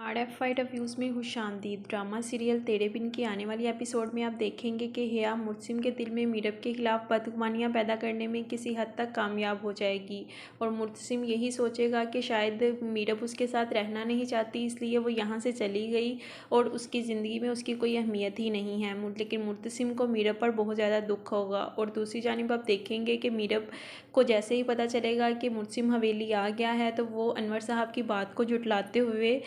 R F fight अफ्यूज़ में खुशामदीद। Drama serial तेरे बिन की आने वाली एपिसोड में आप देखेंगे कि हिया मुर्सिम के दिल में मीरब के खिलाफ बदगुमानियाँ पैदा करने में किसी हद तक कामयाब हो जाएगी और मुर्सिम यही सोचेगा कि शायद मीरब उसके साथ रहना नहीं चाहती, इसलिए वो यहाँ से चली गई और उसकी ज़िंदगी में उसकी कोई अहमियत ही नहीं है। लेकिन मुर्सिम को मीरब पर बहुत ज़्यादा दुख होगा और दूसरी जानिब आप देखेंगे कि मीरब को जैसे ही पता चलेगा कि मुर्सिम हवेली आ गया है तो वो अनवर साहब की बात को झुठलाते हुए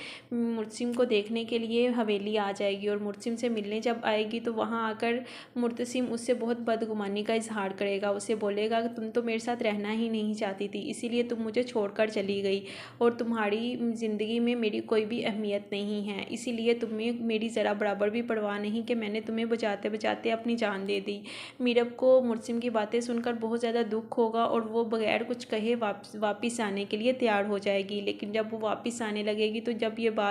मुर्सिम को देखने के लिए हवेली आ जाएगी और मुर्सिम से मिलने जब आएगी तो वहाँ आकर मुर्तसिम उससे बहुत बदगुमानी का इजहार करेगा। उसे बोलेगा कि तुम तो मेरे साथ रहना ही नहीं चाहती थी, इसीलिए तुम मुझे छोड़कर चली गई और तुम्हारी ज़िंदगी में मेरी कोई भी अहमियत नहीं है, इसीलिए तुम्हें मेरी ज़रा बराबर भी परवाह नहीं कि मैंने तुम्हें बचाते बचाते अपनी जान दे दी। मीरब को मुर्सिम की बातें सुनकर बहुत ज़्यादा दुख होगा और वो बगैर कुछ कहे वापस आने के लिए तैयार हो जाएगी। लेकिन जब वो वापस आने लगेगी तो जब ये बात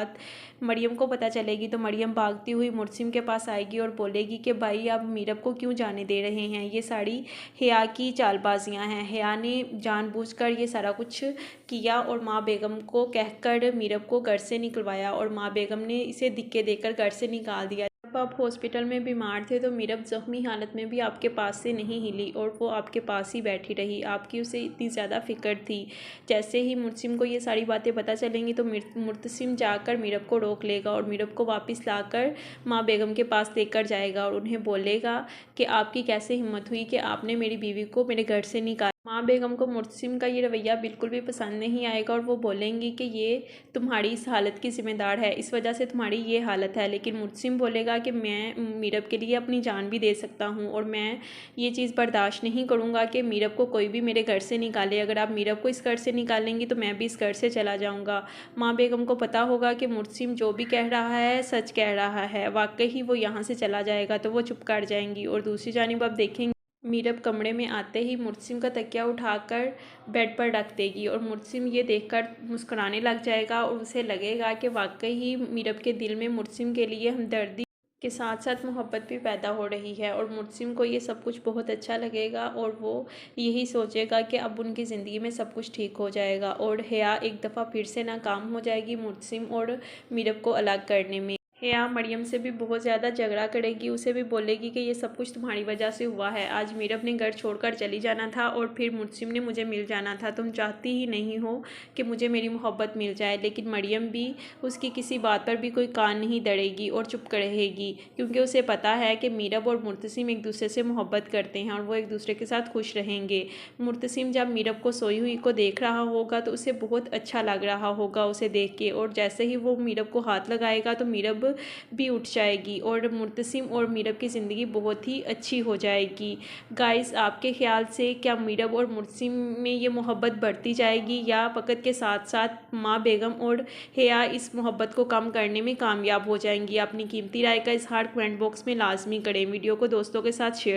मरियम को पता चलेगी तो मरियम भागती हुई मुर्सिम के पास आएगी और बोलेगी कि भाई आप मीरब को क्यों जाने दे रहे हैं, ये सारी हिया की चालबाजियां हैं। हिया ने जानबूझकर ये सारा कुछ किया और माँ बेगम को कहकर मीरब को घर से निकलवाया और माँ बेगम ने इसे धिक्के देकर घर से निकाल दिया। जब आप हॉस्पिटल में बीमार थे तो मीरब ज़ख्मी हालत में भी आपके पास से नहीं हिली और वो आपके पास ही बैठी रही, आपकी उसे इतनी ज़्यादा फ़िक्र थी। जैसे ही मुर्सिम को ये सारी बातें पता चलेंगी तो मुर्तसिम जाकर मीरब को रोक लेगा और मीरब को वापस लाकर माँ बेगम के पास लेकर जाएगा और उन्हें बोलेगा कि आपकी कैसे हिम्मत हुई कि आपने मेरी बीवी को मेरे घर से निकाला। माँ बेगम को मुर्तसिम का ये रवैया बिल्कुल भी पसंद नहीं आएगा और वो बोलेंगी कि ये तुम्हारी इस हालत की ज़िम्मेदार है, इस वजह से तुम्हारी ये हालत है। लेकिन मुर्तसिम बोलेगा कि मैं मीरब के लिए अपनी जान भी दे सकता हूँ और मैं ये चीज़ बर्दाश्त नहीं करूँगा कि मीरब को कोई भी मेरे घर से निकाले। अगर आप मीरब को इस घर से निकालेंगी तो मैं भी इस घर से चला जाऊँगा। माँ बेगम को पता होगा कि मुर्सिम जो भी कह रहा है सच कह रहा है, वाकई ही वो यहाँ से चला जाएगा तो वो चुप कर जाएंगी। और दूसरी जानिब आप देखेंगे मीरब कमरे में आते ही मुर्सिम का तकिया उठाकर बेड पर रख देगी और मुर्सिम ये देखकर मुस्कुराने लग जाएगा और उसे लगेगा कि वाकई ही मीरब के दिल में मुर्सिम के लिए हमदर्दी के साथ साथ मोहब्बत भी पैदा हो रही है और मुर्सिम को ये सब कुछ बहुत अच्छा लगेगा और वो यही सोचेगा कि अब उनकी ज़िंदगी में सब कुछ ठीक हो जाएगा और हिया एक दफ़ा फिर से नाकाम हो जाएगी मुर्सिम और मीरब को अलग करने में। हिया मरियम से भी बहुत ज़्यादा झगड़ा करेगी, उसे भी बोलेगी कि ये सब कुछ तुम्हारी वजह से हुआ है, आज मीरब ने घर छोड़कर चली जाना था और फिर मुर्सिम ने मुझे मिल जाना था, तुम चाहती ही नहीं हो कि मुझे मेरी मोहब्बत मिल जाए। लेकिन मरियम भी उसकी किसी बात पर भी कोई कान नहीं दड़ेगी और चुप रहेगी क्योंकि उसे पता है कि मीरब और मुर्तसिम एक दूसरे से मोहब्बत करते हैं और वो एक दूसरे के साथ खुश रहेंगे। मुर्तसिम जब मीरब को सोई हुई को देख रहा होगा तो उसे बहुत अच्छा लग रहा होगा उसे देख के और जैसे ही वो मीरब को हाथ लगाएगा तो मीरब भी उठ जाएगी और मुर्तसिम और मीरब की ज़िंदगी बहुत ही अच्छी हो जाएगी। गाइस, आपके ख्याल से क्या मीरब और मुर्तसिम में ये मोहब्बत बढ़ती जाएगी या फ़कत के साथ साथ माँ बेगम और हिया इस मोहब्बत को कम करने में कामयाब हो जाएंगी? अपनी कीमती राय का इजहार कमेंट बॉक्स में लाजमी करें। वीडियो को दोस्तों के साथ शेयर